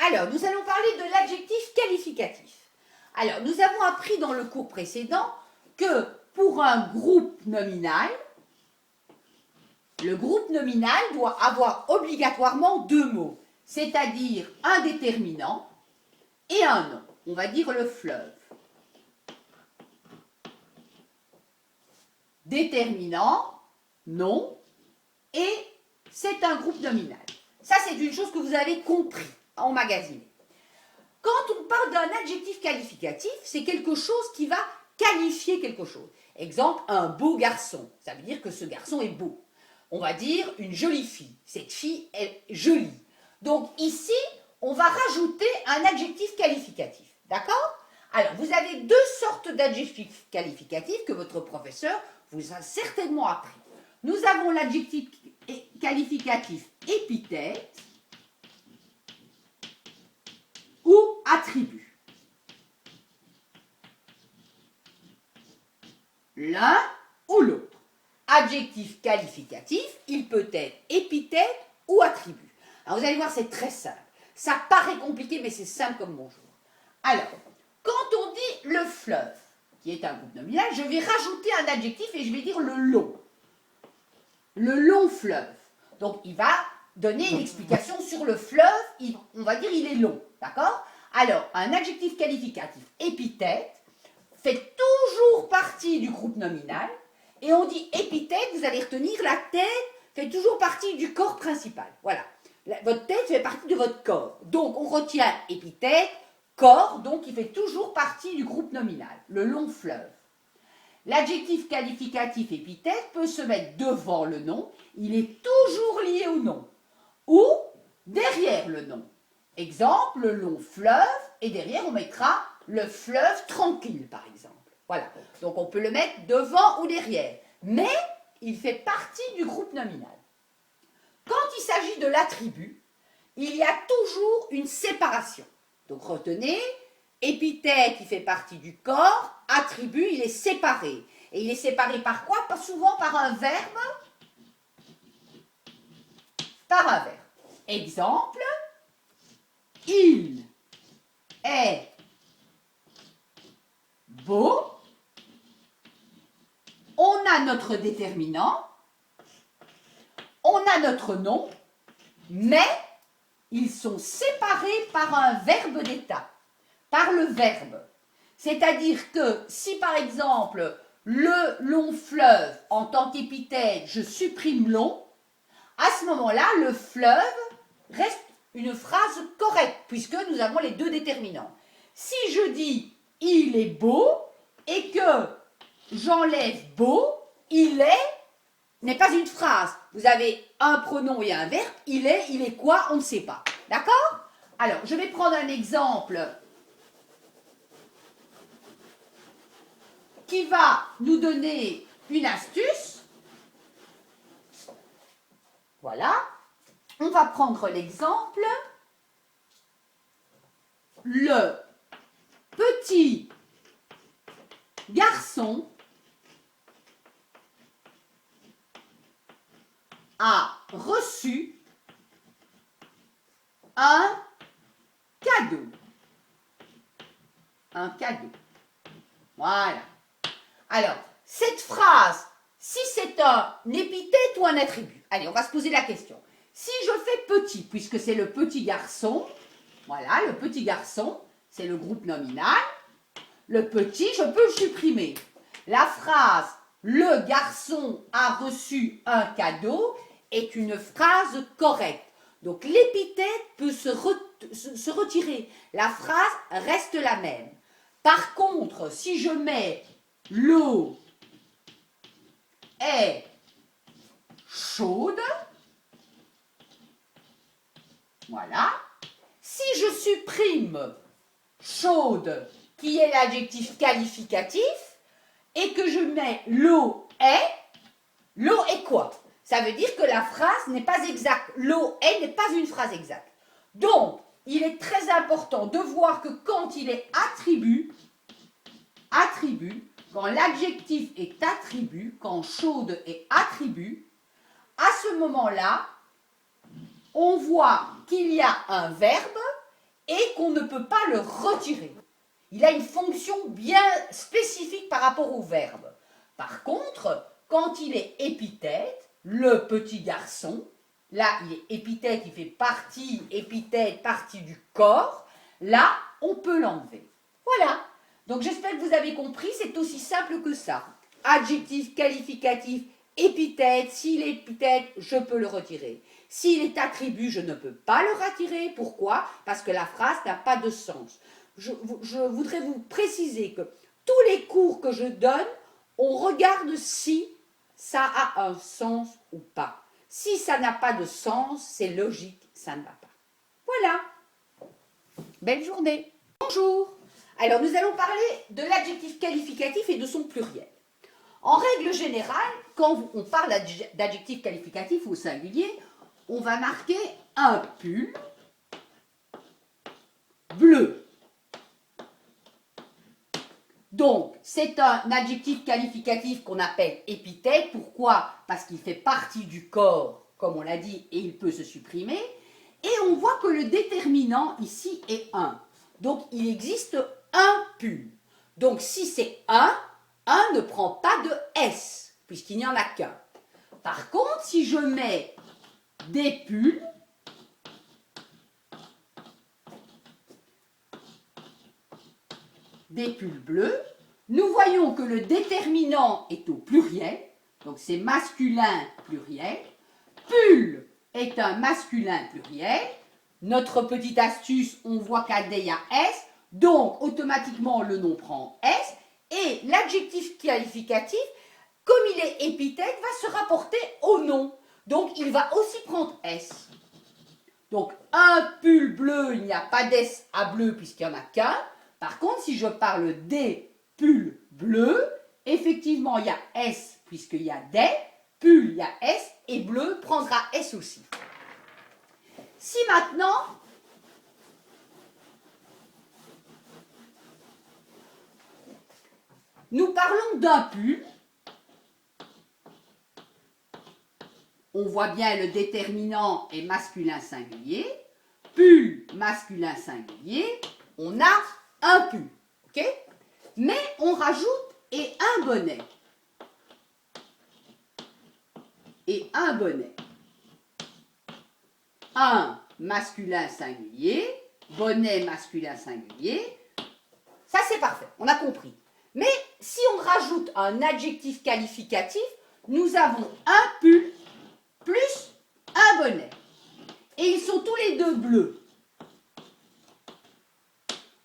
Alors, nous allons parler de l'adjectif qualificatif. Alors, nous avons appris dans le cours précédent que pour un groupe nominal, le groupe nominal doit avoir obligatoirement deux mots, c'est-à-dire un déterminant et un nom. On va dire le fleuve. Déterminant, nom, et c'est un groupe nominal. Ça, c'est une chose que vous avez compris, emmagasiné. Quand on parle d'un adjectif qualificatif, c'est quelque chose qui va qualifier quelque chose. Exemple, un beau garçon. Ça veut dire que ce garçon est beau. On va dire une jolie fille. Cette fille est jolie. Donc ici, on va rajouter un adjectif qualificatif. D'accord? Alors, vous avez deux sortes d'adjectifs qualificatifs que votre professeur vous a certainement appris. Nous avons l'adjectif qualificatif épithète ou attribut. L'un ou l'autre. Adjectif qualificatif, il peut être épithète ou attribut. Alors vous allez voir, c'est très simple. Ça paraît compliqué, mais c'est simple comme bonjour. Alors, quand on dit le fleuve, qui est un groupe nominal, je vais rajouter un adjectif et je vais dire le long. Le long fleuve. Donc, il va donner une explication sur le fleuve, on va dire il est long, d'accord? Alors, un adjectif qualificatif épithète fait toujours partie du groupe nominal, et on dit épithète, vous allez retenir, la tête fait toujours partie du corps principal. Voilà, votre tête fait partie de votre corps. Donc, on retient épithète, corps, donc il fait toujours partie du groupe nominal, le long fleuve. L'adjectif qualificatif épithète peut se mettre devant le nom, il est toujours lié au nom, ou derrière le nom. Exemple, le long fleuve, et derrière on mettra le fleuve tranquille, par exemple. Voilà, donc on peut le mettre devant ou derrière, mais il fait partie du groupe nominal. Quand il s'agit de l'attribut, il y a toujours une séparation. Donc retenez, épithète, il fait partie du corps, attribut, il est séparé. Et il est séparé par quoi? Pas souvent par un verbe. Par un verbe. Exemple, il est beau. On a notre déterminant, on a notre nom, mais ils sont séparés par un verbe d'état, par le verbe. C'est-à-dire que si par exemple, le long fleuve, en tant qu'épithète, je supprime long, à ce moment-là, le fleuve reste une phrase correcte, puisque nous avons les deux déterminants. Si je dis « il est beau » et que j'enlève « beau », « il est » n'est pas une phrase. Vous avez un pronom et un verbe, il est quoi, on ne sait pas. D'accord? Alors, je vais prendre un exemple qui va nous donner une astuce. Voilà. On va prendre l'exemple. Le petit garçon a reçu un cadeau. Un cadeau. Voilà. Alors, cette phrase, si c'est un épithète ou un attribut, allez, on va se poser la question. Si je fais petit, puisque c'est le petit garçon, voilà, le petit garçon, c'est le groupe nominal, le petit, je peux le supprimer. La phrase « le garçon a reçu un cadeau » est une phrase correcte. Donc l'épithète peut se retirer. La phrase reste la même. Par contre, si je mets « l'eau est chaude », voilà. Si je supprime « chaude », qui est l'adjectif qualificatif, et que je mets « l'eau est quoi? Ça veut dire que la phrase n'est pas exacte. L'eau est n'est pas une phrase exacte. Donc, il est très important de voir que quand il est attribut, quand l'adjectif est attribut, quand chaude est attribut, à ce moment-là, on voit qu'il y a un verbe qu'on ne peut pas le retirer. Il a une fonction bien spécifique par rapport au verbe. Par contre, quand il est épithète, le petit garçon, là il est épithète, il fait partie, épithète, partie du corps, là on peut l'enlever. Voilà. Donc j'espère que vous avez compris, c'est aussi simple que ça. Adjectif, qualificatif, épithète, s'il est épithète, je peux le retirer. S'il est attribut, je ne peux pas le retirer. Pourquoi? Parce que la phrase n'a pas de sens. Je voudrais vous préciser que tous les cours que je donne, on regarde si ça a un sens ou pas. Si ça n'a pas de sens, c'est logique, ça ne va pas. Voilà. Belle journée. Bonjour. Alors, nous allons parler de l'adjectif qualificatif et de son pluriel. En règle générale, quand on parle d'adjectif qualificatif au singulier, on va marquer un pull bleu. Donc, c'est un adjectif qualificatif qu'on appelle épithète. Pourquoi? Parce qu'il fait partie du corps, comme on l'a dit, et il peut se supprimer. Et on voit que le déterminant ici est 1. Donc, il existe un pull. Donc, si c'est 1 ne prend pas de S, puisqu'il n'y en a qu'un. Par contre, si je mets des pulls, bleus, nous voyons que le déterminant est au pluriel, donc c'est masculin pluriel. Pull est un masculin pluriel. Notre petite astuce, on voit qu'à D, il y a S, donc automatiquement le nom prend S, et l'adjectif qualificatif, comme il est épithète, va se rapporter au nom. Donc il va aussi prendre S. Donc un pull bleu, il n'y a pas d'S à bleu puisqu'il n'y en a qu'un. Par contre, si je parle des pulls bleus, effectivement il y a S puisqu'il y a des, pull il y a S et bleu prendra S aussi. Si maintenant, nous parlons d'un pull, on voit bien le déterminant est masculin singulier, pull masculin singulier, on a un pull, ok? Mais on rajoute et un bonnet. Et un bonnet. Un masculin singulier, bonnet masculin singulier, ça c'est parfait, on a compris. Mais si on rajoute un adjectif qualificatif, nous avons un pull plus un bonnet. Et ils sont tous les deux bleus.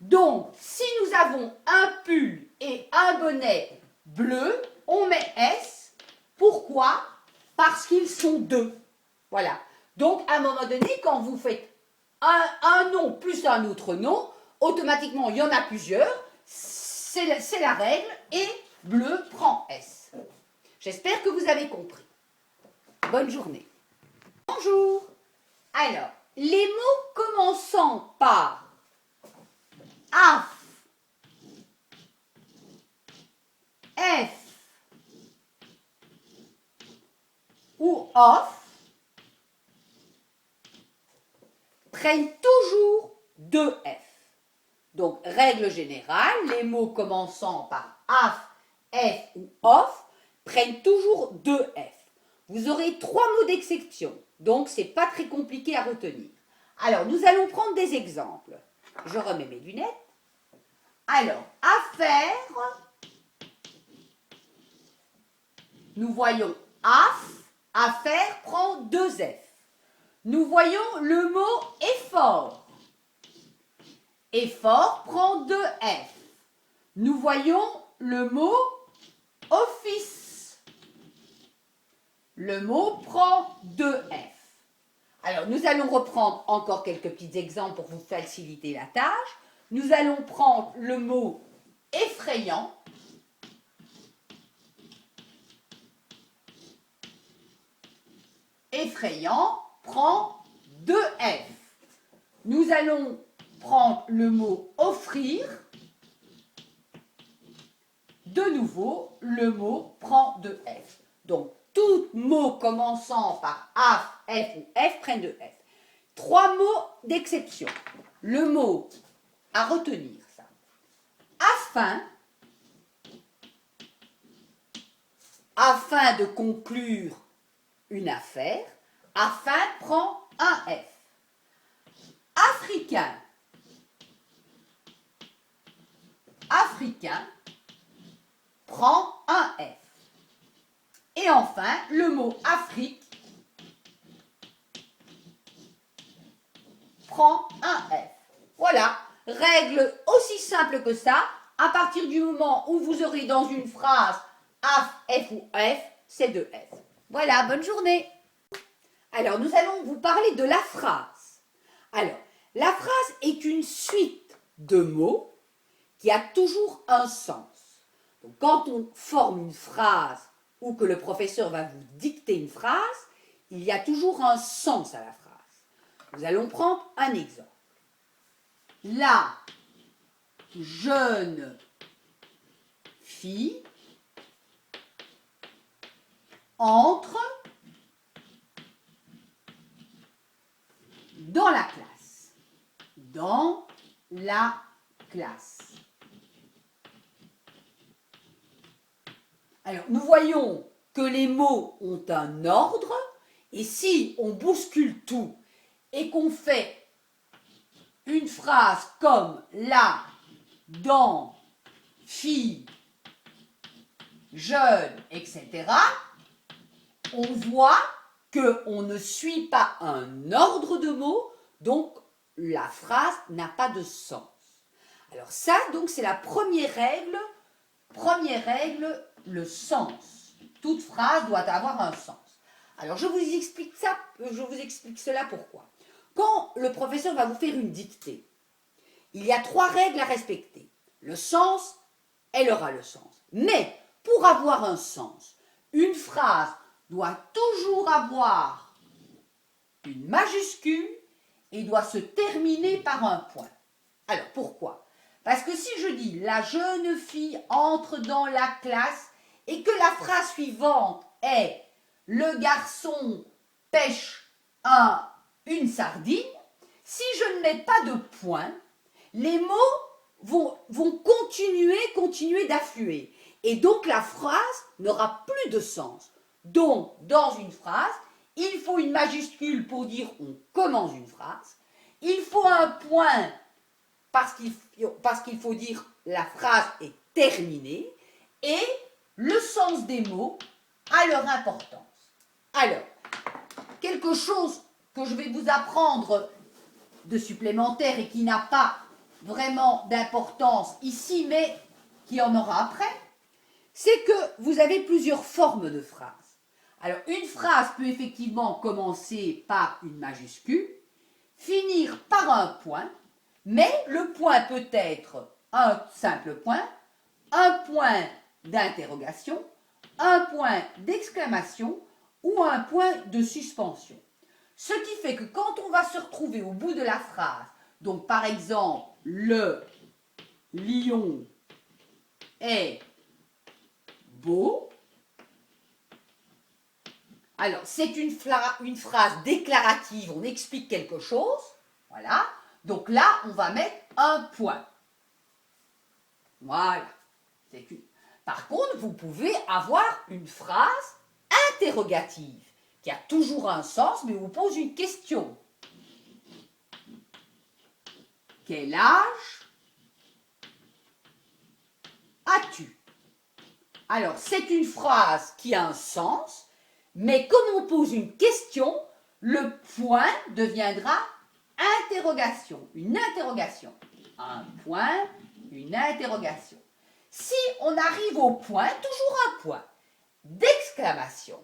Donc, si nous avons un pull et un bonnet bleu, on met S. Pourquoi? Parce qu'ils sont deux. Voilà. Donc, à un moment donné, quand vous faites un nom plus un autre nom, automatiquement, il y en a plusieurs. C'est la règle. Et bleu prend S. J'espère que vous avez compris. Bonne journée. Bonjour. Alors, les mots commençant par af, f ou off prennent toujours deux F. Donc, règle générale, les mots commençant par af, f ou off prennent toujours deux F. Vous aurez 3 mots d'exception, donc c'est pas très compliqué à retenir. Alors, nous allons prendre des exemples. Je remets mes lunettes. Alors, affaire, nous voyons af, affaire prend deux F. Nous voyons le mot effort. Effort prend deux F. Nous voyons le mot office. Le mot prend deux F. Alors, nous allons reprendre encore quelques petits exemples pour vous faciliter la tâche. Nous allons prendre le mot effrayant. Effrayant prend deux F. Nous allons prendre le mot offrir. De nouveau, le mot prend deux F. Donc, tout mot commençant par af, f ou f prennent deux F. 3 mots d'exception. Le mot à retenir ça. Afin de conclure une affaire, afin prend un F. Africain. Africain prend un F. Et enfin, le mot Afrique prend un F. Voilà, règle aussi simple que ça. À partir du moment où vous aurez dans une phrase F ou F, c'est deux F. Voilà, bonne journée. Alors, nous allons vous parler de la phrase. Alors, la phrase est une suite de mots qui a toujours un sens. Donc, quand on forme une phrase ou que le professeur va vous dicter une phrase, il y a toujours un sens à la phrase. Nous allons prendre un exemple. La jeune fille entre dans la classe. Dans la classe. Alors, nous voyons que les mots ont un ordre, et si on bouscule tout et qu'on fait une phrase comme là, dans, fille, jeune, etc., on voit qu'on ne suit pas un ordre de mots, donc la phrase n'a pas de sens. Alors ça, donc, c'est la première règle. Première règle, le sens. Toute phrase doit avoir un sens. Alors je vous explique cela pourquoi. Quand le professeur va vous faire une dictée, il y a 3 règles à respecter. Le sens, elle aura le sens. Mais pour avoir un sens, une phrase doit toujours avoir une majuscule et doit se terminer par un point. Alors pourquoi ? Parce que si je dis « la jeune fille entre dans la classe » et que la phrase suivante est « le garçon pêche une sardine », si je ne mets pas de point, les mots vont continuer d'affluer. Et donc la phrase n'aura plus de sens. Donc, dans une phrase, il faut une majuscule pour dire on commence une phrase. Il faut un point parce qu'il faut dire la phrase est terminée. Et le sens des mots a leur importance. Alors, quelque chose que je vais vous apprendre de supplémentaire et qui n'a pas vraiment d'importance ici, mais qui en aura après, c'est que vous avez plusieurs formes de phrases. Alors, une phrase peut effectivement commencer par une majuscule, finir par un point, mais le point peut être un simple point, un point d'interrogation, un point d'exclamation ou un point de suspension. Ce qui fait que quand on va se retrouver au bout de la phrase, donc par exemple, le lion est beau, alors c'est une phrase déclarative, on explique quelque chose, voilà, donc là on va mettre un point. Voilà. Par contre, vous pouvez avoir une phrase interrogative qui a toujours un sens, mais vous pose une question. Quel âge as-tu? Alors, c'est une phrase qui a un sens, mais comme on pose une question, le point deviendra interrogation, une interrogation. Un point, une interrogation. Si on arrive au point, toujours un point d'exclamation,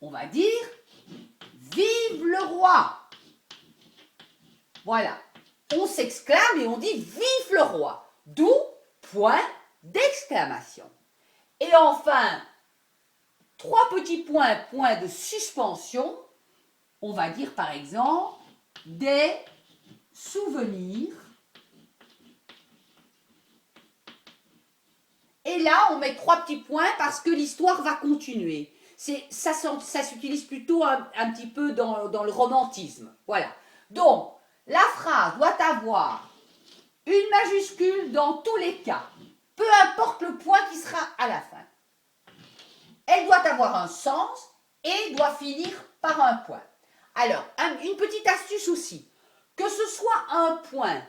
on va dire « Vive le roi !» Voilà, on s'exclame et on dit « Vive le roi !» D'où point d'exclamation. Et enfin, 3 petits points, point de suspension, on va dire par exemple « Des souvenirs ». Et là, on met 3 petits points parce que l'histoire va continuer. Ça s'utilise plutôt un petit peu dans le romantisme. Voilà. Donc, la phrase doit avoir une majuscule dans tous les cas, peu importe le point qui sera à la fin. Elle doit avoir un sens et doit finir par un point. Alors, une petite astuce aussi, que ce soit un point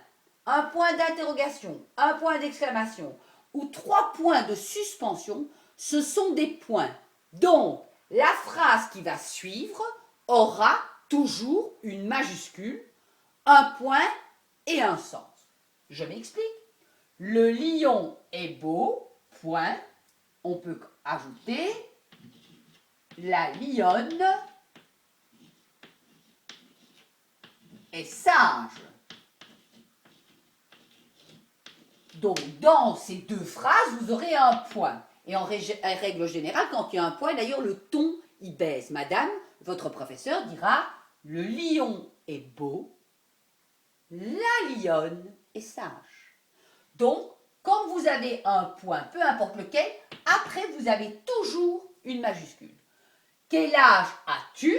d'interrogation, un point d'exclamation ou 3 points de suspension, ce sont des points. Donc, la phrase qui va suivre aura toujours une majuscule, un point et un sens. Je m'explique. Le lion est beau, point. On peut ajouter la lionne est sage. Donc, dans ces 2 phrases, vous aurez un point. Et en règle générale, quand il y a un point, d'ailleurs, le ton, il baisse. Madame, votre professeur dira, le lion est beau, la lionne est sage. Donc, quand vous avez un point, peu importe lequel, après, vous avez toujours une majuscule. Quel âge as-tu?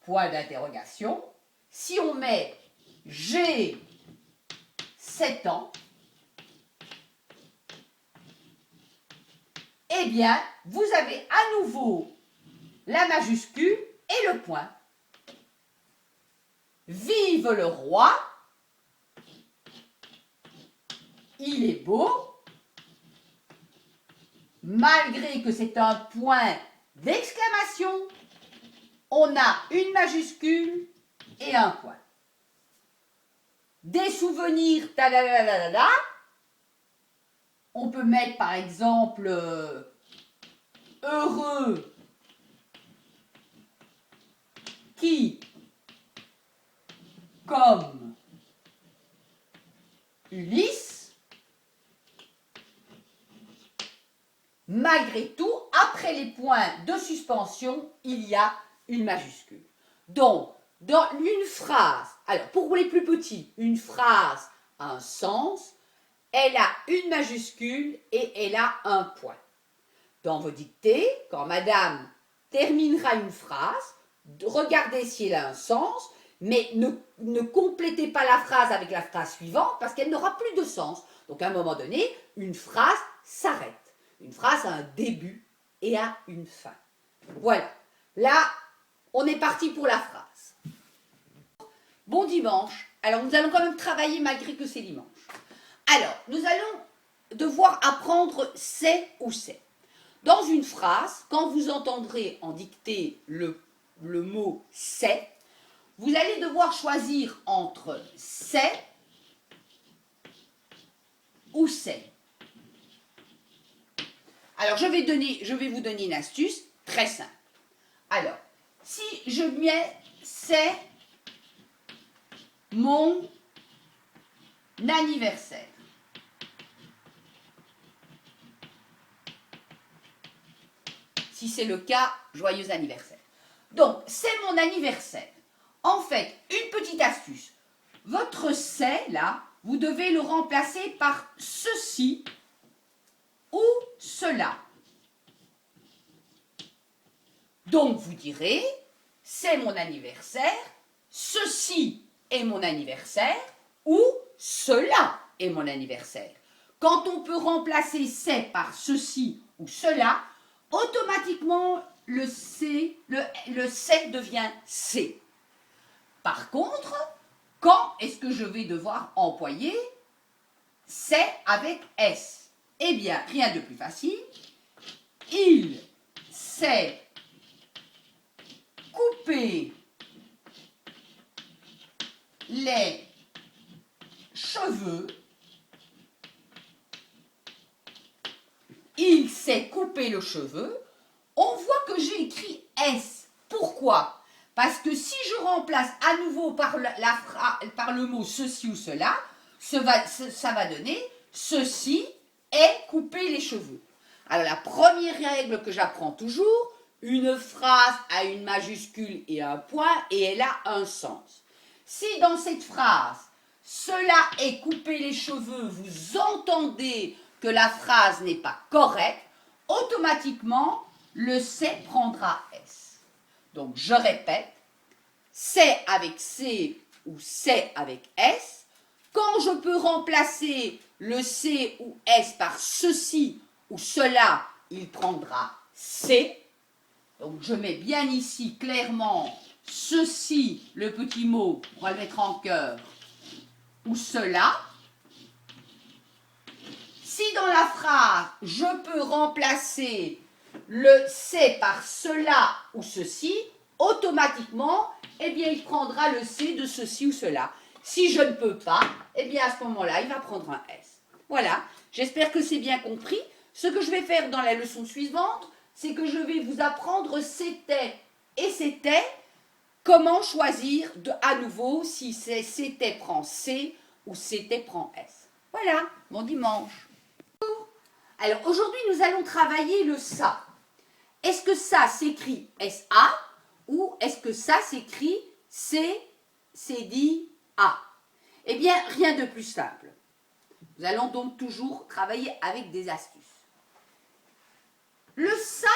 Point d'interrogation. Si on met j'ai 7 ans, eh bien, vous avez à nouveau la majuscule et le point. Vive le roi, il est beau, malgré que c'est un point d'exclamation, on a une majuscule et un point. Des souvenirs, ta-da-da-da-da-da, on peut mettre par exemple heureux qui, comme Ulysse, malgré tout, après les points de suspension, il y a une majuscule. Donc, dans une phrase, alors pour les plus petits, une phrase a un sens, elle a une majuscule et elle a un point. Dans vos dictées, quand madame terminera une phrase, regardez si elle a un sens, mais ne complétez pas la phrase avec la phrase suivante parce qu'elle n'aura plus de sens. Donc à un moment donné, une phrase s'arrête. Une phrase a un début et a une fin. Voilà. Là, on est parti pour la phrase. Bon dimanche. Alors nous allons quand même travailler malgré que c'est dimanche. Alors, nous allons devoir apprendre c'est ou c'est. Dans une phrase, quand vous entendrez en dictée le mot c'est, vous allez devoir choisir entre c'est ou c'est. Alors, je vais vous donner une astuce très simple. Alors, si je mets c'est mon anniversaire. Si c'est le cas, joyeux anniversaire. Donc, c'est mon anniversaire. En fait, une petite astuce. Votre c'est, là, vous devez le remplacer par ceci ou cela. Donc, vous direz, c'est mon anniversaire, ceci est mon anniversaire ou cela est mon anniversaire. Quand on peut remplacer c'est par ceci ou cela, automatiquement, le c'est devient c'est. Par contre, quand est-ce que je vais devoir employer c'est avec S? Eh bien, rien de plus facile. Il s'est coupé les cheveux. Il s'est coupé le cheveu. On voit que j'ai écrit S. Pourquoi? Parce que si je remplace à nouveau par le mot ceci ou cela, ça va donner ceci est coupé les cheveux. Alors la première règle que j'apprends toujours, une phrase a une majuscule et un point et elle a un sens. Si dans cette phrase, cela est coupé les cheveux, vous entendez que la phrase n'est pas correcte, automatiquement, le c'est prendra S. Donc, je répète, c'est avec C ou c'est avec S. Quand je peux remplacer le C ou S par ceci ou cela, il prendra C. Donc je mets bien ici clairement ceci, le petit mot, on va le mettre en cœur, ou cela. Si dans la phrase, je peux remplacer le C par cela ou ceci, automatiquement, eh bien, il prendra le C de ceci ou cela. Si je ne peux pas, eh bien, à ce moment-là, il va prendre un S. Voilà, j'espère que c'est bien compris. Ce que je vais faire dans la leçon suivante, c'est que je vais vous apprendre c'était et c'était, comment choisir à nouveau si c'était prend C ou c'était prend S. Voilà, bon dimanche. Alors aujourd'hui, nous allons travailler le ça. Est-ce que ça s'écrit SA ou est-ce que ça s'écrit C-D-A? Eh bien, rien de plus simple. Nous allons donc toujours travailler avec des astuces. Le ça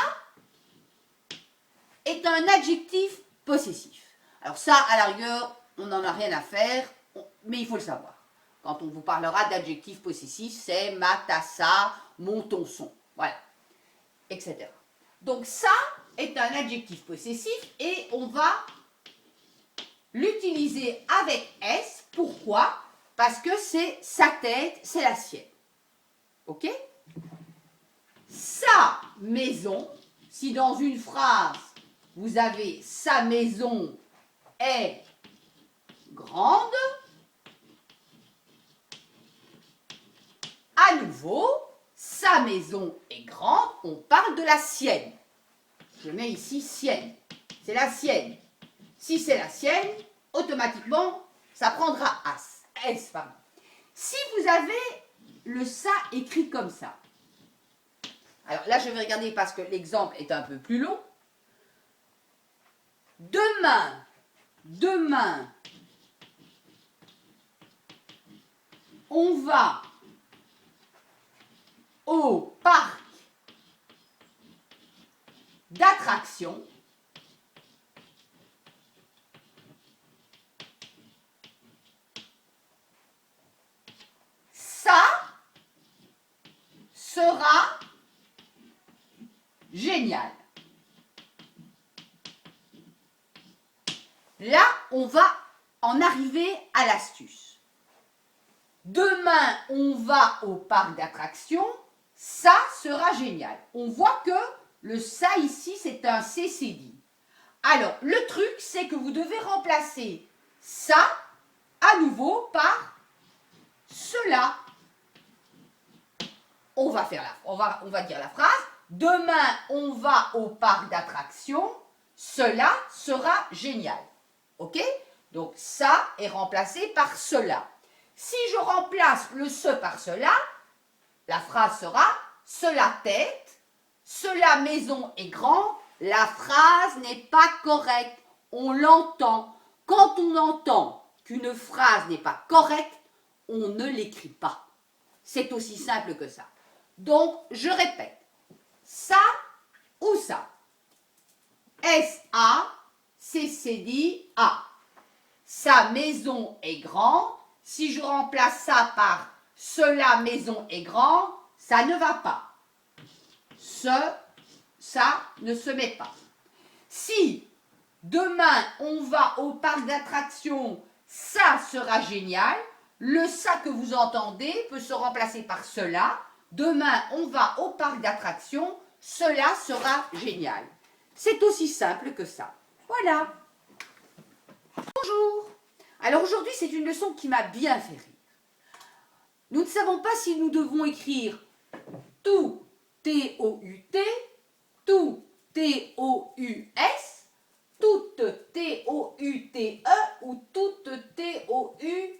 est un adjectif possessif. Alors ça, à la rigueur, on n'en a rien à faire, mais il faut le savoir. Quand on vous parlera d'adjectifs possessifs, c'est ma, ta, ça, mon, ton, son, voilà, etc. Donc ça est un adjectif possessif et on va l'utiliser avec S. Pourquoi? Parce que c'est sa tête, c'est la sienne. Ok? Sa maison, si dans une phrase vous avez sa maison est grande, à nouveau, sa maison est grande, on parle de la sienne. Je mets ici sienne, c'est la sienne. Si c'est la sienne, automatiquement, ça prendra S. Pardon. Si vous avez le ça écrit comme ça, alors là je vais regarder parce que l'exemple est un peu plus long. Demain, on va au parc d'attractions. Ça sera génial. Là, on va en arriver à l'astuce. Demain, on va au parc d'attractions. Ça sera génial. On voit que le ça ici, c'est un CCD. Alors, le truc, c'est que vous devez remplacer ça à nouveau par cela. On va dire la phrase. Demain, on va au parc d'attractions. Cela sera génial. Ok? Donc, ça est remplacé par cela. Si je remplace le ce par cela, la phrase sera cela tête, cela maison est grand. La phrase n'est pas correcte. On l'entend. Quand on entend qu'une phrase n'est pas correcte, on ne l'écrit pas. C'est aussi simple que ça. Donc, je répète. Ça ou ça. S-A, C-C-D-A. Sa maison est grande. Si je remplace ça par cela maison est grande, ça ne va pas. Ça ne se met pas. Si demain on va au parc d'attractions, ça sera génial. Le ça que vous entendez peut se remplacer par cela. Demain on va au parc d'attractions, cela sera génial. C'est aussi simple que ça. Voilà. Bonjour. Alors aujourd'hui, c'est une leçon qui m'a bien fait rire. Nous ne savons pas si nous devons écrire tout, T-O-U-T, tout, T-O-U-S, toute, T-O-U-T-E ou toute, T-O-U-T-E-S.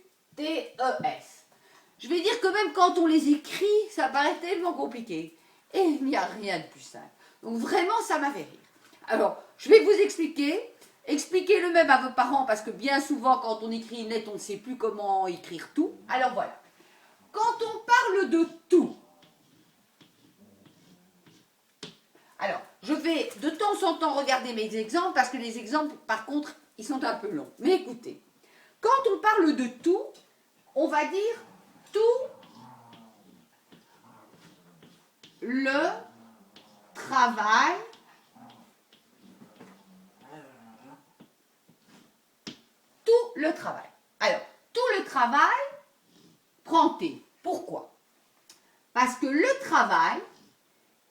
Je vais dire que même quand on les écrit, ça paraît tellement compliqué. Et il n'y a rien de plus simple. Donc vraiment, ça m'a fait rire. Alors, je vais vous expliquer. Expliquez-le même à vos parents parce que bien souvent, quand on écrit net, on ne sait plus comment écrire tout. Alors voilà. Quand on parle de tout, alors je vais de temps en temps regarder mes exemples parce que les exemples, par contre, ils sont un peu longs. Mais écoutez, quand on parle de tout, on va dire tout le travail Alors, tout le travail prend T. Pourquoi? Parce que le travail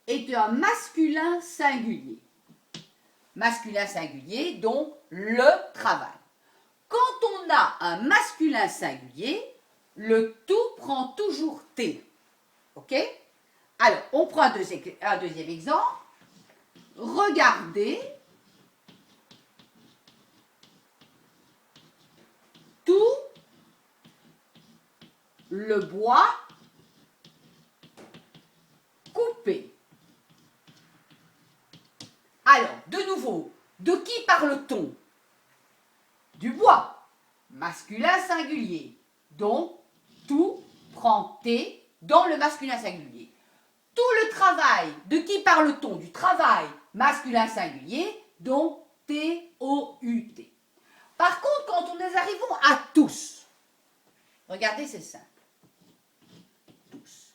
est un masculin singulier. Masculin singulier, donc le travail. Quand on a un masculin singulier, le tout prend toujours T. OK? Alors, on prend un deuxième exemple. Regardez tout le bois coupé. Alors, de nouveau, de qui parle-t-on? Du bois, masculin singulier. Donc, tout prend T dans le masculin singulier. Tout le travail, de qui parle-t-on? Du travail, masculin singulier, donc T-O-U-T. Par contre, quand nous arrivons à tous, regardez, c'est simple. Tous.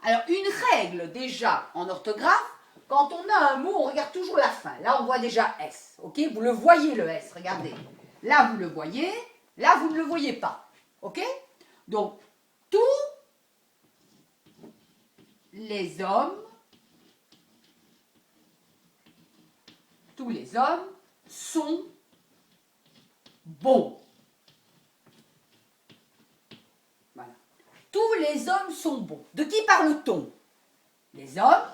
Alors, une règle déjà en orthographe, quand on a un mot, on regarde toujours la fin. Là, on voit déjà S. OK? Vous le voyez, le S, regardez. Là, vous le voyez. Là, vous ne le voyez pas. OK? Donc, tous les hommes sont bons. Voilà. Tous les hommes sont bons. De qui parle-t-on? Les hommes.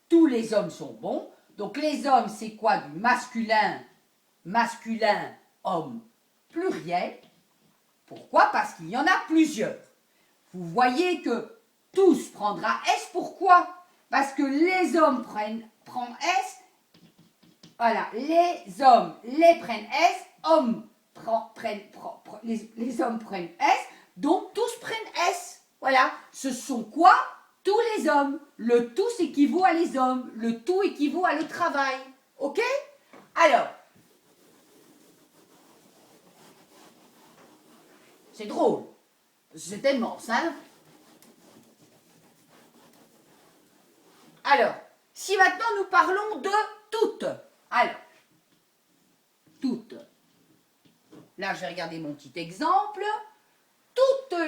Tous les hommes sont bons. Donc les hommes, c'est quoi? Du masculin, homme, pluriel. Pourquoi? Parce qu'il y en a plusieurs. Vous voyez que tous prendra S. Pourquoi? Parce que les hommes prennent S. Voilà, les hommes prennent S. Les hommes prennent S. Donc tous prennent S. Voilà. Ce sont quoi? Tous les hommes. Le tous équivaut à les hommes. Le tout équivaut à le travail. OK? Alors, c'est drôle. C'est tellement simple. Alors, si maintenant nous parlons de toutes. Alors, toutes. Là, je vais regarder mon petit exemple. Toute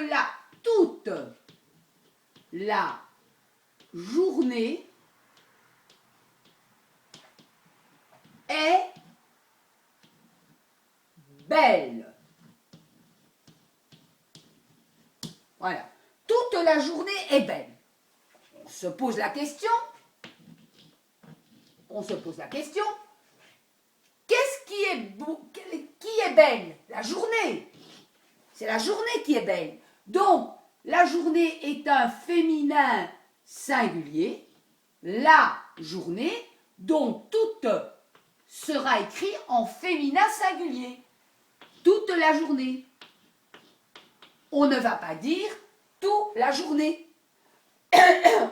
la journée est belle. Voilà. Toute la journée est belle. On se pose la question. Qu'est-ce qui est beau? Qui est belle? La journée. C'est la journée qui est belle. Donc, la journée est un féminin singulier. La journée, donc toute sera écrit en féminin singulier. Toute la journée. On ne va pas dire toute la journée.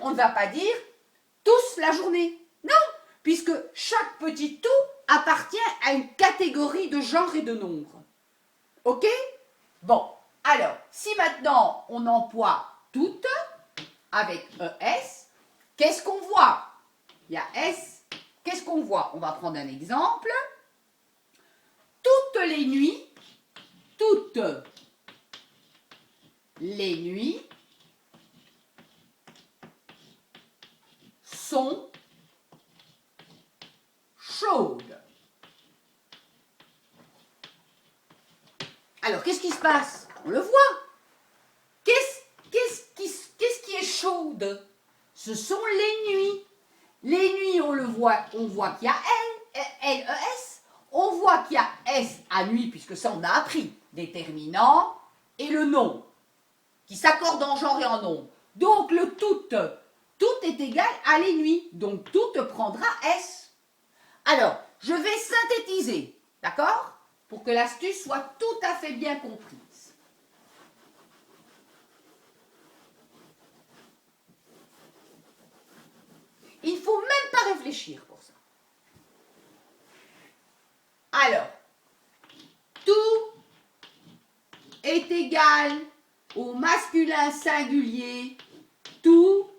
On ne va pas dire tous la journée. Non, puisque chaque petit tout appartient à une catégorie de genre et de nombre. OK? Bon, alors, si maintenant on emploie toutes avec ES, qu'est-ce qu'on voit? Il y a S, qu'est-ce qu'on voit? On va prendre un exemple. Toutes les nuits sont chaudes. Alors, qu'est-ce qui se passe? On le voit. Qu'est-ce qui est chaude? Ce sont les nuits. Les nuits, on voit qu'il y a L-E-S. On voit qu'il y a S à nuit, puisque ça, on a appris. Déterminant et le nom, qui s'accordent en genre et en nombre. Donc, le tout est égal à les nuits. Donc, tout prendra S. Alors, je vais synthétiser, d'accord? Pour que l'astuce soit tout à fait bien comprise. Il ne faut même pas réfléchir pour ça. Alors, tout est égal au masculin singulier tout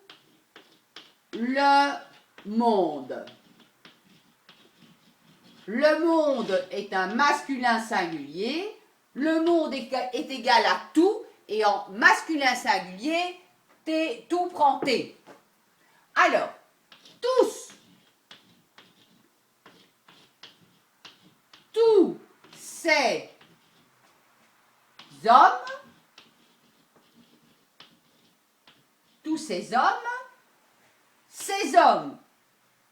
le monde. Le monde est un masculin singulier. Le monde est égal à tout. Et en masculin singulier, tout prend T. Alors, tous ces hommes,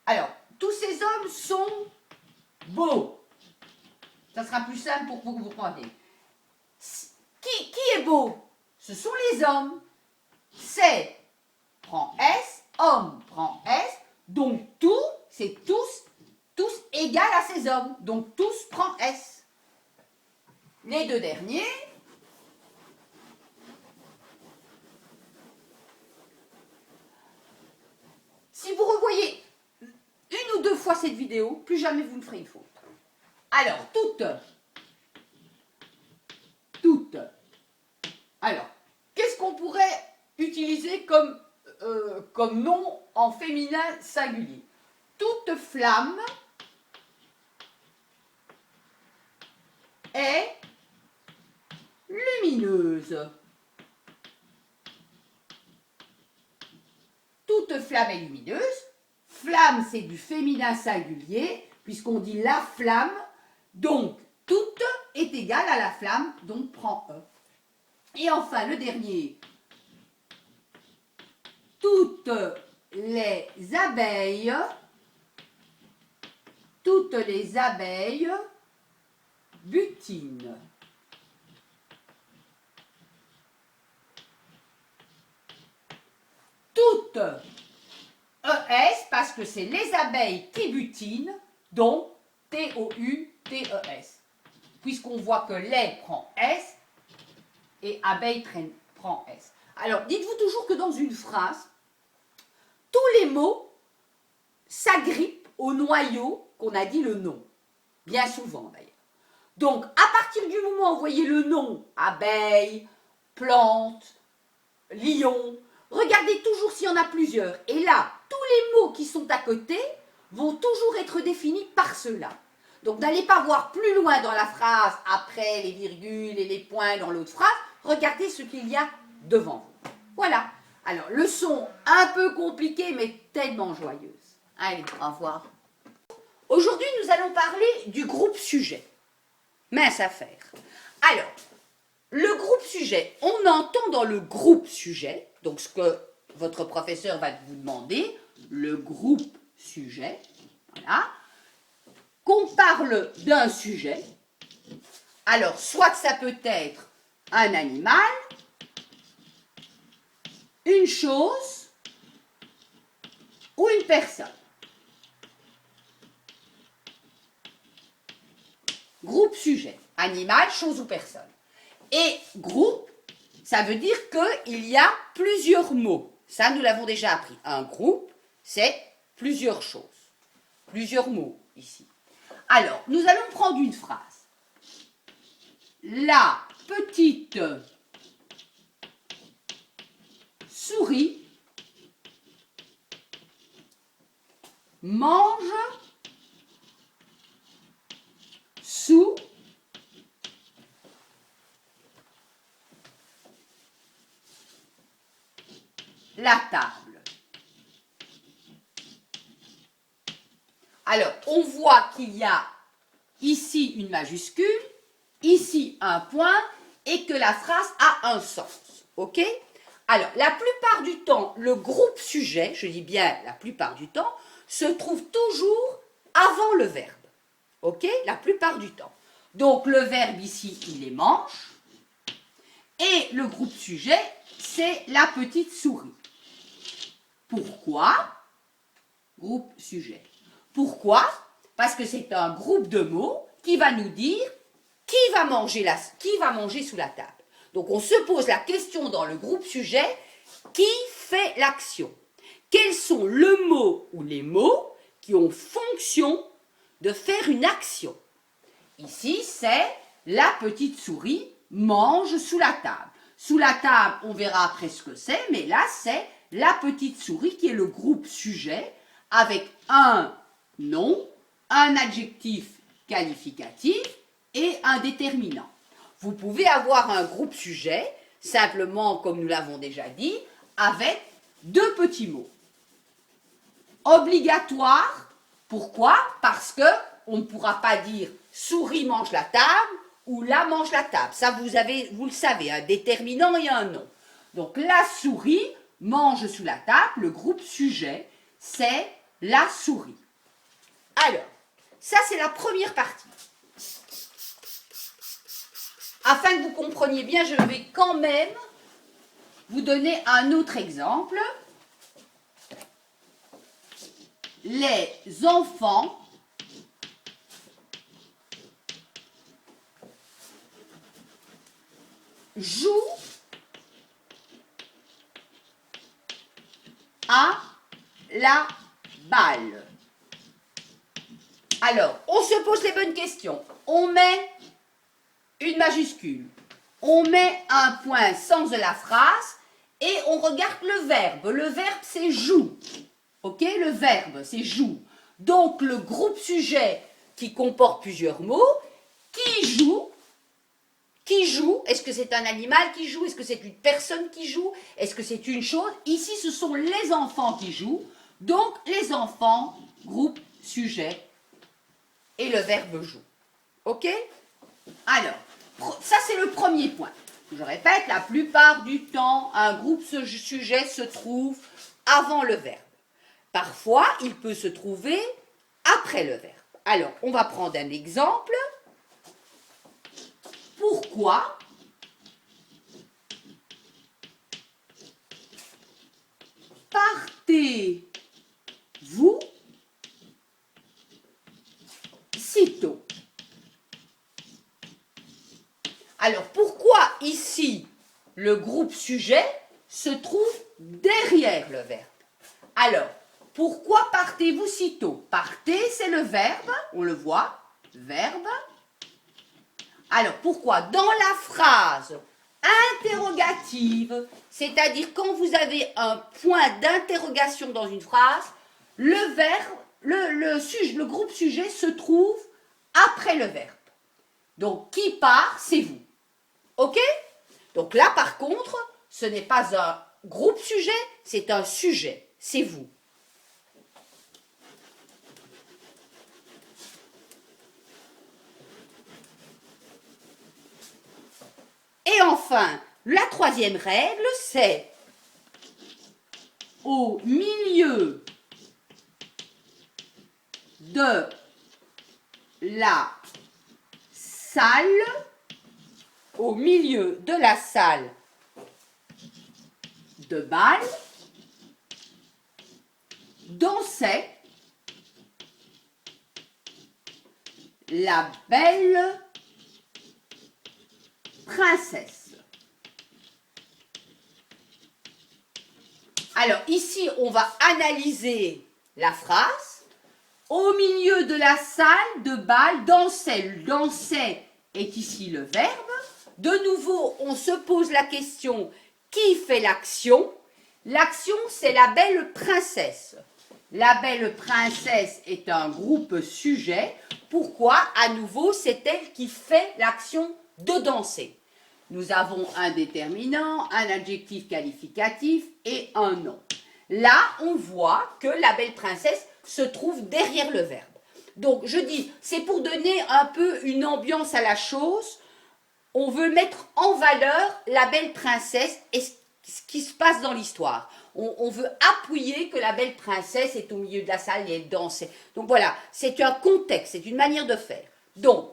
alors, tous ces hommes sont beaux. Ça sera plus simple pour que vous compreniez. Qui est beau? Ce sont les hommes. C'est prend S, homme prend S, donc tout, c'est tous égal à ces hommes. Donc tous prend S. Les deux derniers, si vous revoyez une ou deux fois cette vidéo, plus jamais vous ne ferez une faute. Alors, toutes. Alors, qu'est-ce qu'on pourrait utiliser comme nom en féminin singulier? Toute flamme est lumineuse. Toute flamme est lumineuse. Flamme, c'est du féminin singulier, puisqu'on dit la flamme. Donc, toute est égale à la flamme, donc prend E. Et enfin, le dernier. Toutes les abeilles butinent. Toutes ES parce que c'est les abeilles qui butinent, donc T-O-U-T-E-S. Puisqu'on voit que lait prend S et abeille prend S. Alors, dites-vous toujours que dans une phrase, tous les mots s'agrippent au noyau qu'on a dit le nom. Bien souvent d'ailleurs. Donc, à partir du moment où vous voyez le nom, abeille, plante, lion, regardez toujours s'il y en a plusieurs. Et là, tous les mots qui sont à côté vont toujours être définis par cela. Donc, n'allez pas voir plus loin dans la phrase, après les virgules et les points dans l'autre phrase. Regardez ce qu'il y a devant vous. Voilà. Alors, leçon un peu compliquée, mais tellement joyeuse. Allez, au revoir. Aujourd'hui, nous allons parler du groupe sujet. Mince affaire. Alors, le groupe sujet, on entend dans le groupe sujet, donc ce que votre professeur va vous demander, le groupe sujet, voilà, qu'on parle d'un sujet. Alors, soit ça peut être un animal, une chose ou une personne. Groupe sujet, animal, chose ou personne. Et groupe, ça veut dire qu'il y a plusieurs mots. Ça, nous l'avons déjà appris. Un groupe, c'est plusieurs choses. Plusieurs mots, ici. Alors, nous allons prendre une phrase. La petite souris mange sous la table. Alors, on voit qu'il y a ici une majuscule, ici un point, et que la phrase a un sens. OK? Alors, la plupart du temps, le groupe sujet, je dis bien la plupart du temps, se trouve toujours avant le verbe. OK? La plupart du temps. Donc, le verbe ici, il est mange. Et le groupe sujet, c'est la petite souris. Pourquoi? Groupe sujet. Pourquoi? Parce que c'est un groupe de mots qui va nous dire qui va manger sous la table. Donc, on se pose la question dans le groupe sujet, qui fait l'action? Quels sont le mot ou les mots qui ont fonction de faire une action? Ici, c'est la petite souris mange sous la table. Sous la table, on verra après ce que c'est, mais là, c'est la petite souris qui est le groupe sujet avec un nom, un adjectif qualificatif et un déterminant. Vous pouvez avoir un groupe sujet, simplement, comme nous l'avons déjà dit, avec deux petits mots. Obligatoire, pourquoi? Parce que on ne pourra pas dire souris mange la table ou la mange la table. Ça, vous le savez, un déterminant et un nom. Donc la souris mange sous la table, le groupe sujet, c'est la souris. Alors, ça c'est la première partie. Afin que vous compreniez bien, je vais quand même vous donner un autre exemple. Les enfants jouent à la balle. Alors, on se pose les bonnes questions. On met une majuscule. On met un point sens de la phrase et on regarde le verbe. Le verbe, c'est joue. Ok, le verbe, c'est joue. Donc, le groupe sujet qui comporte plusieurs mots, qui joue, est-ce que c'est un animal qui joue? Est-ce que c'est une personne qui joue? Est-ce que c'est une chose? Ici, ce sont les enfants qui jouent. Donc, les enfants, groupe sujet, et le verbe joue. Ok? Alors, ça c'est le premier point. Je répète, la plupart du temps, un groupe sujet se trouve avant le verbe. Parfois, il peut se trouver après le verbe. Alors, on va prendre un exemple. Pourquoi partez-vous sitôt? Alors, pourquoi ici le groupe sujet se trouve derrière le verbe? Alors, pourquoi partez-vous sitôt? Partez, c'est le verbe, on le voit, verbe. Alors, pourquoi? Dans la phrase interrogative, c'est-à-dire quand vous avez un point d'interrogation dans une phrase, le verbe, le groupe sujet se trouve après le verbe. Donc, qui part, c'est vous. Ok? Donc là, par contre, ce n'est pas un groupe sujet, c'est un sujet. C'est vous. Et enfin, la troisième règle, c'est au milieu de la salle, au milieu de la salle de bal, dansait la belle princesse. Alors ici, on va analyser la phrase. Au milieu de la salle de bal, dansait. Dansait est ici le verbe. De nouveau, on se pose la question, qui fait l'action? L'action, c'est la belle princesse. La belle princesse est un groupe sujet. Pourquoi? À nouveau, c'est elle qui fait l'action de danser. Nous avons un déterminant, un adjectif qualificatif et un nom. Là, on voit que la belle princesse se trouve derrière le verbe. Donc, je dis, c'est pour donner un peu une ambiance à la chose. On veut mettre en valeur la belle princesse et ce qui se passe dans l'histoire. On veut appuyer que la belle princesse est au milieu de la salle et elle danse. Donc voilà, c'est un contexte, c'est une manière de faire. Donc,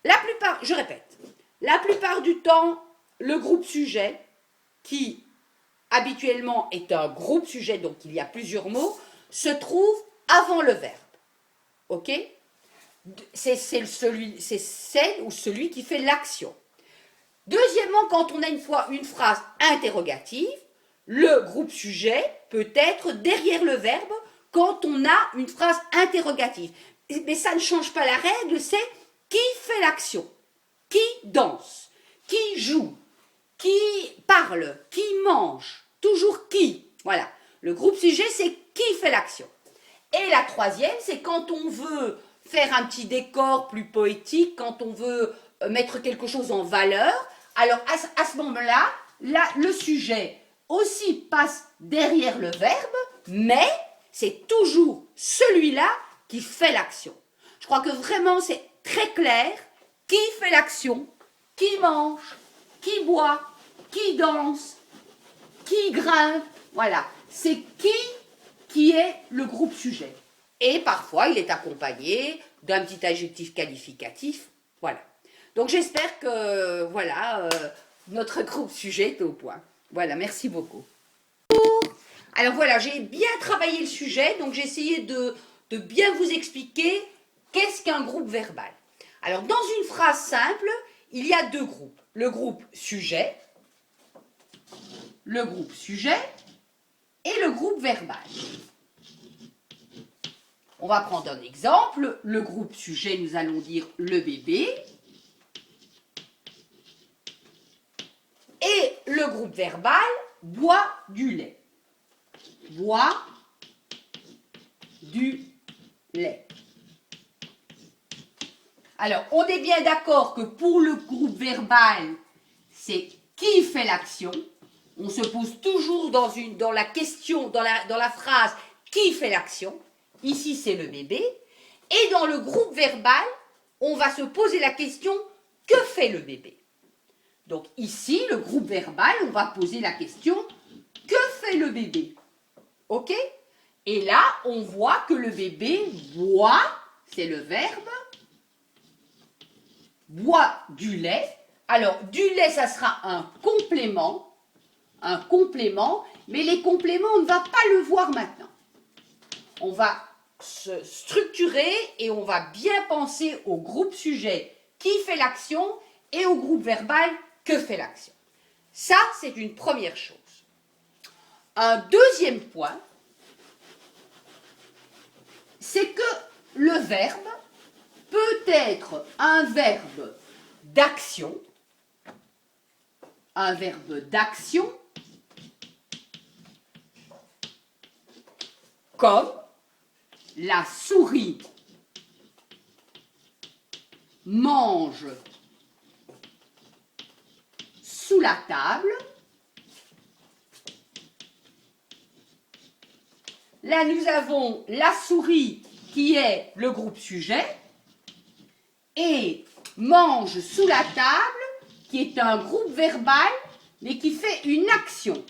la plupart, je répète, la plupart du temps, le groupe sujet, qui habituellement est un groupe sujet, donc il y a plusieurs mots, se trouve avant le verbe. Ok? C'est celle ou celui qui fait l'action. Deuxièmement, quand on a une phrase interrogative, le groupe sujet peut être derrière le verbe quand on a une phrase interrogative. Mais ça ne change pas la règle, c'est qui fait l'action, qui danse, qui joue, qui parle, qui mange, toujours qui. Voilà. Le groupe sujet, c'est qui fait l'action. Et la troisième, c'est quand on veut faire un petit décor plus poétique, quand on veut mettre quelque chose en valeur, alors à ce moment-là, le sujet aussi passe derrière le verbe, mais c'est toujours celui-là qui fait l'action. Je crois que vraiment c'est très clair qui fait l'action, qui mange, qui boit, qui danse, qui grimpe, voilà. C'est qui est le groupe sujet. Et parfois, il est accompagné d'un petit adjectif qualificatif, voilà. Donc j'espère que, voilà, notre groupe sujet est au point. Voilà, merci beaucoup. Alors voilà, j'ai bien travaillé le sujet, donc j'ai essayé de bien vous expliquer qu'est-ce qu'un groupe verbal. Alors dans une phrase simple, il y a deux groupes. Le groupe sujet et le groupe verbal. On va prendre un exemple. Le groupe sujet, nous allons dire le bébé. Et le groupe verbal, boit du lait. Boit du lait. Alors, on est bien d'accord que pour le groupe verbal, c'est qui fait l'action. On se pose toujours dans la question, dans la phrase, qui fait l'action. Ici, c'est le bébé. Et dans le groupe verbal, on va se poser la question, que fait le bébé? Donc ici, le groupe verbal, on va poser la question, que fait le bébé? Ok? Et là, on voit que le bébé boit, c'est le verbe, boit du lait. Alors, du lait, ça sera un complément, mais les compléments, on ne va pas le voir maintenant. On va se structurer et on va bien penser au groupe sujet qui fait l'action et au groupe verbal que fait l'action. Ça, c'est une première chose. Un deuxième point, c'est que le verbe peut être un verbe d'action, comme la souris mange sous la table. Là, nous avons la souris qui est le groupe sujet et mange sous la table qui est un groupe verbal mais qui fait une action.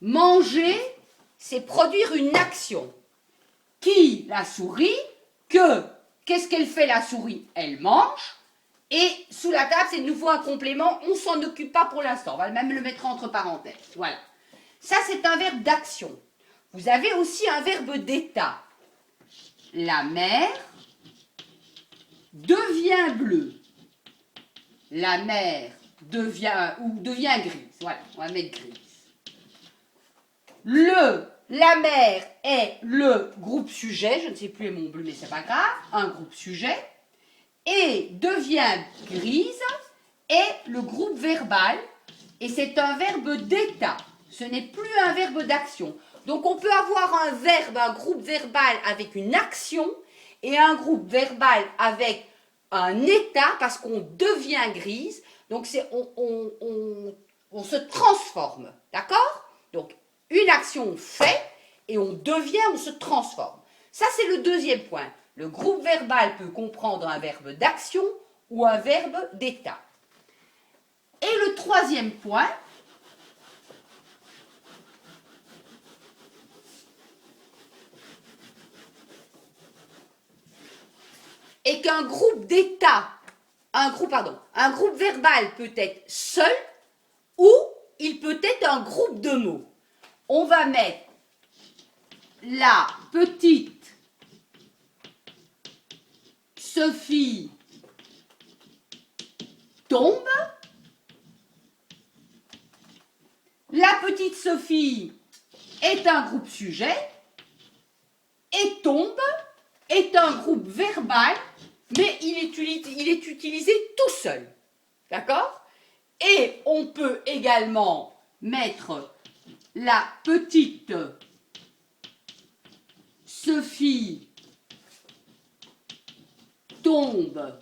Manger, c'est produire une action. Qui? La souris. Que? Qu'est-ce qu'elle fait la souris? Elle mange. Et sous la table, c'est de nouveau un complément. On ne s'en occupe pas pour l'instant. On va même le mettre entre parenthèses. Voilà. Ça, c'est un verbe d'action. Vous avez aussi un verbe d'état. La mer devient bleue. La mer devient grise. Voilà, on va mettre grise. La mer est le groupe sujet, je ne sais plus mon bleu, mais c'est pas grave, un groupe sujet, et devient grise est le groupe verbal, et c'est un verbe d'état, ce n'est plus un verbe d'action. Donc on peut avoir un verbe, un groupe verbal avec une action, et un groupe verbal avec un état, parce qu'on devient grise, donc on se transforme, d'accord? Donc une action on fait, et on devient, on se transforme. Ça, c'est le deuxième point. Le groupe verbal peut comprendre un verbe d'action ou un verbe d'état. Et le troisième point, est qu'un groupe d'état, un groupe verbal peut être seul ou il peut être un groupe de mots. On va mettre la petite Sophie tombe. La petite Sophie est un groupe sujet et tombe est un groupe verbal, mais il est utilisé tout seul. D'accord? Et on peut également mettre la petite Sophie tombe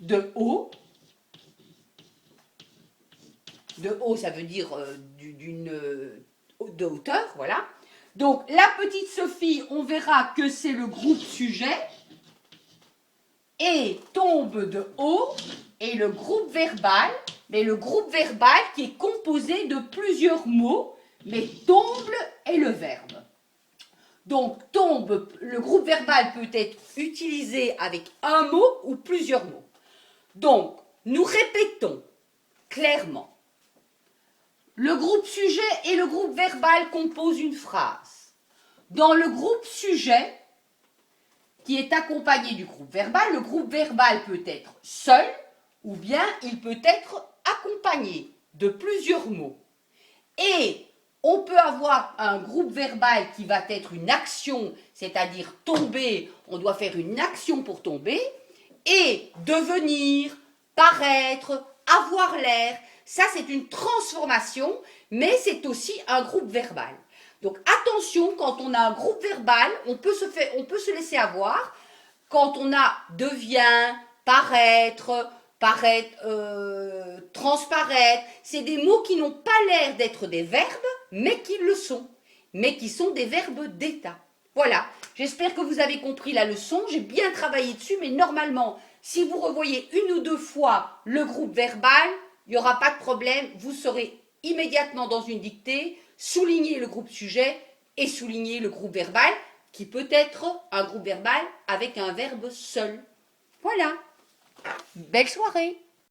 de haut. De haut, ça veut dire de hauteur, voilà. Donc, la petite Sophie, on verra que c'est le groupe sujet. Et tombe de haut est le groupe verbal, mais le groupe verbal qui est composé de plusieurs mots, mais tombe est le verbe. Donc, tombe, le groupe verbal peut être utilisé avec un mot ou plusieurs mots. Donc, nous répétons clairement. Le groupe sujet et le groupe verbal composent une phrase. Dans le groupe sujet, qui est accompagné du groupe verbal, le groupe verbal peut être seul ou bien il peut être accompagné de plusieurs mots. Et on peut avoir un groupe verbal qui va être une action, c'est-à-dire tomber, on doit faire une action pour tomber, et devenir, paraître, avoir l'air, ça c'est une transformation, mais c'est aussi un groupe verbal. Donc attention, quand on a un groupe verbal, on peut se laisser avoir. Quand on a devient, paraître, transparaître, c'est des mots qui n'ont pas l'air d'être des verbes, mais qui le sont, mais qui sont des verbes d'état. Voilà, j'espère que vous avez compris la leçon, j'ai bien travaillé dessus, mais normalement, si vous revoyez une ou deux fois le groupe verbal, il n'y aura pas de problème, vous saurez immédiatement dans une dictée souligner le groupe sujet et souligner le groupe verbal, qui peut être un groupe verbal avec un verbe seul. Voilà. Belle soirée.